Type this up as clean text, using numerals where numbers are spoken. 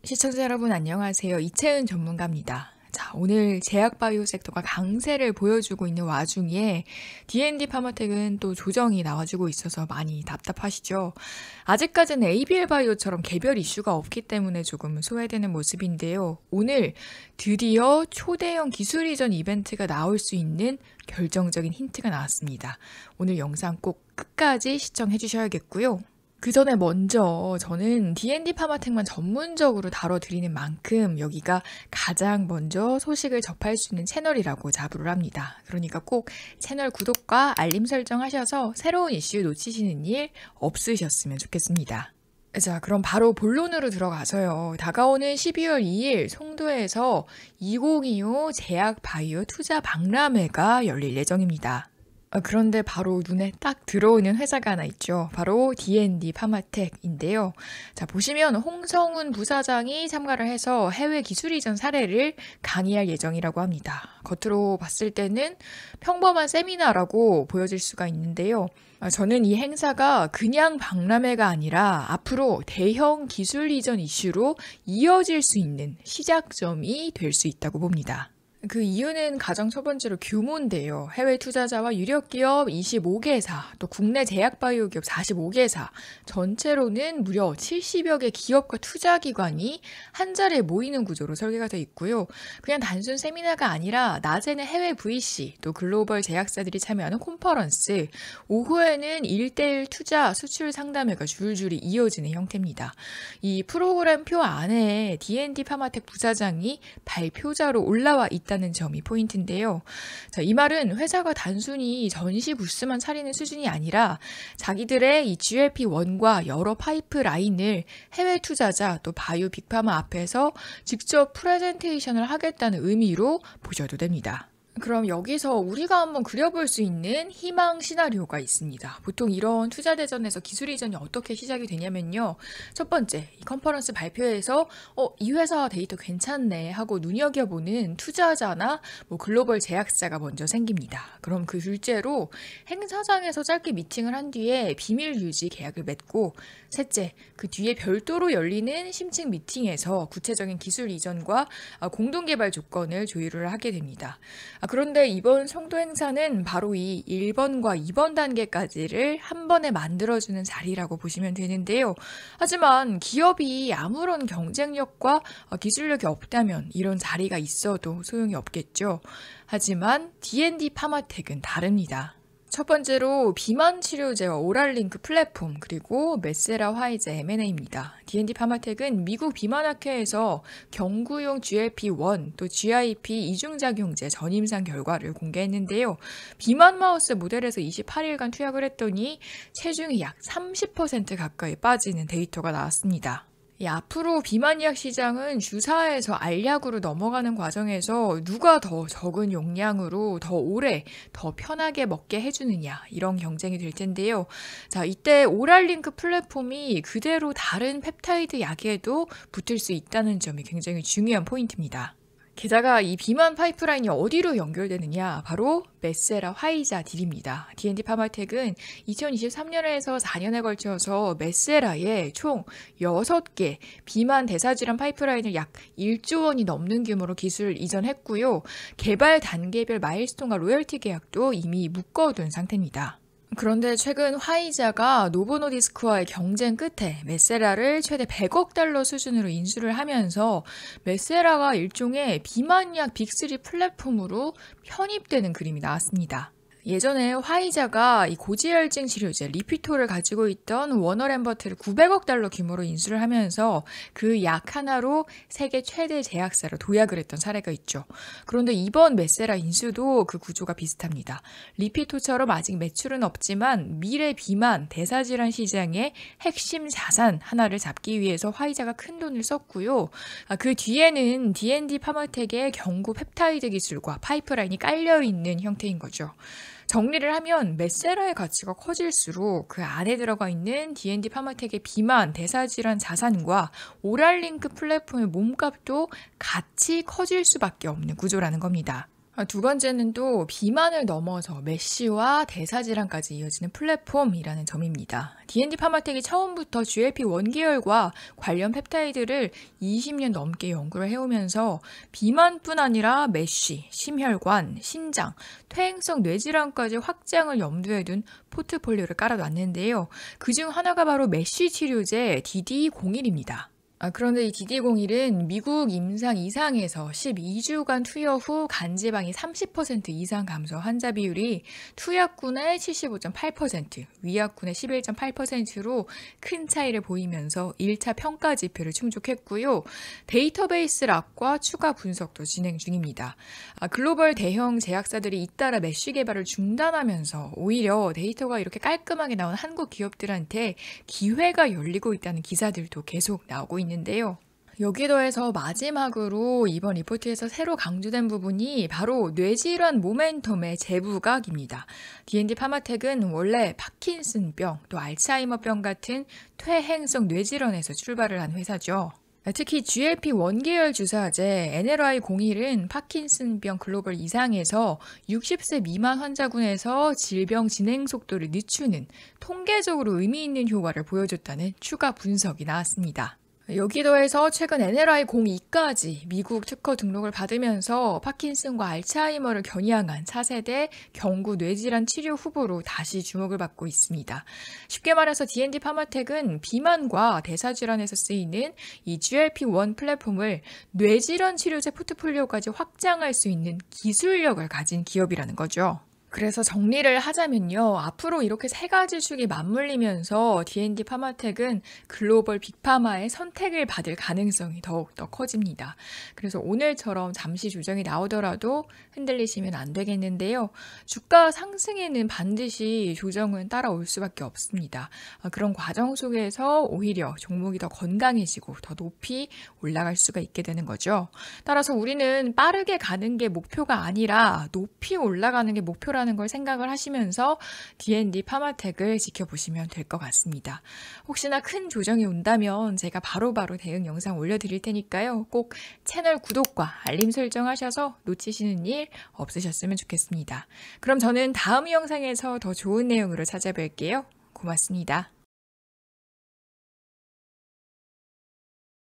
시청자 여러분 안녕하세요. 이채은 전문가입니다. 자, 오늘 제약바이오 섹터가 강세를 보여주고 있는 와중에 D&D 파마텍은 또 조정이 나와주고 있어서 많이 답답하시죠? 아직까지는 ABL 바이오처럼 개별 이슈가 없기 때문에 조금 소외되는 모습인데요. 오늘 드디어 초대형 기술 이전 이벤트가 나올 수 있는 결정적인 힌트가 나왔습니다. 오늘 영상 꼭 끝까지 시청해 주셔야겠고요. 그 전에 먼저 저는 D&D 파마텍만 전문적으로 다뤄드리는 만큼 여기가 가장 먼저 소식을 접할 수 있는 채널이라고 자부를 합니다. 그러니까 꼭 채널 구독과 알림 설정하셔서 새로운 이슈 놓치시는 일 없으셨으면 좋겠습니다. 자, 그럼 바로 본론으로 들어가서요. 다가오는 12월 2일 송도에서 2025 제약 바이오 투자 박람회가 열릴 예정입니다. 그런데 바로 눈에 딱 들어오는 회사가 하나 있죠. 바로 D&D 파마텍인데요. 자, 보시면 홍성훈 부사장이 참가를 해서 해외 기술 이전 사례를 강의할 예정이라고 합니다. 겉으로 봤을 때는 평범한 세미나라고 보여질 수가 있는데요. 저는 이 행사가 그냥 박람회가 아니라 앞으로 대형 기술 이전 이슈로 이어질 수 있는 시작점이 될 수 있다고 봅니다. 그 이유는 가장 첫 번째로 규모인데요. 해외 투자자와 유력 기업 25개사, 또 국내 제약바이오 기업 45개사, 전체로는 무려 70여 개 기업과 투자기관이 한 자리에 모이는 구조로 설계가 되어 있고요. 그냥 단순 세미나가 아니라 낮에는 해외 VC, 또 글로벌 제약사들이 참여하는 콘퍼런스, 오후에는 1대1 투자 수출 상담회가 줄줄이 이어지는 형태입니다. 이 프로그램표 안에 D&D 파마텍 부사장이 발표자로 올라와 있다 는 점이 포인트인데요. 자, 이 말은 회사가 단순히 전시 부스만 차리는 수준이 아니라 자기들의 이 GLP-1과 여러 파이프라인을 해외 투자자 또 바이오 빅파마 앞에서 직접 프레젠테이션을 하겠다는 의미로 보셔도 됩니다. 그럼 여기서 우리가 한번 그려볼 수 있는 희망 시나리오가 있습니다. 보통 이런 투자 대전에서 기술 이전이 어떻게 시작이 되냐면요. 첫 번째, 이 컨퍼런스 발표에서 이 회사 데이터 괜찮네 하고 눈여겨보는 투자자나 글로벌 제약사가 먼저 생깁니다. 그럼 그 둘째로 행사장에서 짧게 미팅을 한 뒤에 비밀 유지 계약을 맺고, 셋째, 그 뒤에 별도로 열리는 심층 미팅에서 구체적인 기술 이전과 공동 개발 조건을 조율을 하게 됩니다. 그런데 이번 송도 행사는 바로 이 1번과 2번 단계까지를 한 번에 만들어주는 자리라고 보시면 되는데요. 하지만 기업이 아무런 경쟁력과 기술력이 없다면 이런 자리가 있어도 소용이 없겠죠. 하지만 D&D 파마텍은 다릅니다. 첫 번째로 비만 치료제와 오랄링크 플랫폼, 그리고 메세라 화이자 M&A입니다. D&D 파마텍은 미국 비만학회에서 경구용 GLP-1 또 GIP 이중작용제 전임상 결과를 공개했는데요. 비만 마우스 모델에서 28일간 투약을 했더니 체중이 약 30% 가까이 빠지는 데이터가 나왔습니다. 앞으로 비만약 시장은 주사에서 알약으로 넘어가는 과정에서 누가 더 적은 용량으로 더 오래, 더 편하게 먹게 해주느냐, 이런 경쟁이 될 텐데요. 자, 이때 오랄링크 플랫폼이 그대로 다른 펩타이드 약에도 붙을 수 있다는 점이 굉장히 중요한 포인트입니다. 게다가 이 비만 파이프라인이 어디로 연결되느냐, 바로 메세라 화이자 딜입니다. D&D 파마텍은 2023년에서 4년에 걸쳐서 메세라에 총 6개 비만 대사질환 파이프라인을 약 1조 원이 넘는 규모로 기술 이전했고요. 개발 단계별 마일스톤과 로열티 계약도 이미 묶어둔 상태입니다. 그런데 최근 화이자가 노보노디스크와의 경쟁 끝에 메세라를 최대 100억 달러 수준으로 인수를 하면서 메세라가 일종의 비만약 빅3 플랫폼으로 편입되는 그림이 나왔습니다. 예전에 화이자가 이 고지혈증 치료제 리피토를 가지고 있던 워너랜버트를 900억 달러 규모로 인수를 하면서 그 약 하나로 세계 최대 제약사로 도약을 했던 사례가 있죠. 그런데 이번 메세라 인수도 그 구조가 비슷합니다. 리피토처럼 아직 매출은 없지만 미래 비만 대사질환 시장의 핵심 자산 하나를 잡기 위해서 화이자가 큰 돈을 썼고요. 그 뒤에는 D&D 파마텍의 경구 펩타이드 기술과 파이프라인이 깔려있는 형태인 거죠. 정리를 하면 메세라의 가치가 커질수록 그 안에 들어가 있는 D&D 파마텍의 비만, 대사질환 자산과 오랄링크 플랫폼의 몸값도 같이 커질 수밖에 없는 구조라는 겁니다. 두 번째는 또 비만을 넘어서 메쉬와 대사질환까지 이어지는 플랫폼이라는 점입니다. D&D 파마텍이 처음부터 GLP-1 계열과 관련 펩타이드를 20년 넘게 연구를 해오면서 비만뿐 아니라 메쉬, 심혈관, 신장, 퇴행성 뇌질환까지 확장을 염두에 둔 포트폴리오를 깔아놨는데요. 그중 하나가 바로 메쉬 치료제 DD01입니다. 그런데 이 DD01은 미국 임상 이상에서 12주간 투여 후 간지방이 30% 이상 감소 환자 비율이 투약군의 75.8%, 위약군의 11.8%로 큰 차이를 보이면서 1차 평가 지표를 충족했고요. 데이터베이스 락과 추가 분석도 진행 중입니다. 글로벌 대형 제약사들이 잇따라 메쉬 개발을 중단하면서 오히려 데이터가 이렇게 깔끔하게 나온 한국 기업들한테 기회가 열리고 있다는 기사들도 계속 나오고 있는데요. 여기에 더해서 마지막으로 이번 리포트에서 새로 강조된 부분이 바로 뇌질환 모멘텀의 재부각입니다. D&D 파마텍은 원래 파킨슨병, 또 알츠하이머병 같은 퇴행성 뇌질환에서 출발을 한 회사죠. 특히 GLP-1 계열 주사제 NLY-01은 파킨슨병 글로벌 이상에서 60세 미만 환자군에서 질병 진행 속도를 늦추는 통계적으로 의미 있는 효과를 보여줬다는 추가 분석이 나왔습니다. 여기 더해서 최근 NLY-02까지 미국 특허 등록을 받으면서 파킨슨과 알츠하이머를 겨냥한 차세대 경구 뇌질환 치료 후보로 다시 주목을 받고 있습니다. 쉽게 말해서 D&D 파마텍은 비만과 대사질환에서 쓰이는 이 GLP-1 플랫폼을 뇌질환 치료제 포트폴리오까지 확장할 수 있는 기술력을 가진 기업이라는 거죠. 그래서 정리를 하자면요. 앞으로 이렇게 세 가지 축이 맞물리면서 D&D 파마텍은 글로벌 빅파마의 선택을 받을 가능성이 더욱더 커집니다. 그래서 오늘처럼 잠시 조정이 나오더라도 흔들리시면 안 되겠는데요. 주가 상승에는 반드시 조정은 따라올 수밖에 없습니다. 그런 과정 속에서 오히려 종목이 더 건강해지고 더 높이 올라갈 수가 있게 되는 거죠. 따라서 우리는 빠르게 가는 게 목표가 아니라 높이 올라가는 게 목표라는 걸 생각을 하시면서 D&D 파마텍을 지켜보시면 될 것 같습니다. 혹시나 큰 조정이 온다면 제가 바로바로 대응 영상 올려드릴 테니까요. 꼭 채널 구독과 알림 설정하셔서 놓치시는 일 없으셨으면 좋겠습니다. 그럼 저는 다음 영상에서 더 좋은 내용으로 찾아뵐게요. 고맙습니다.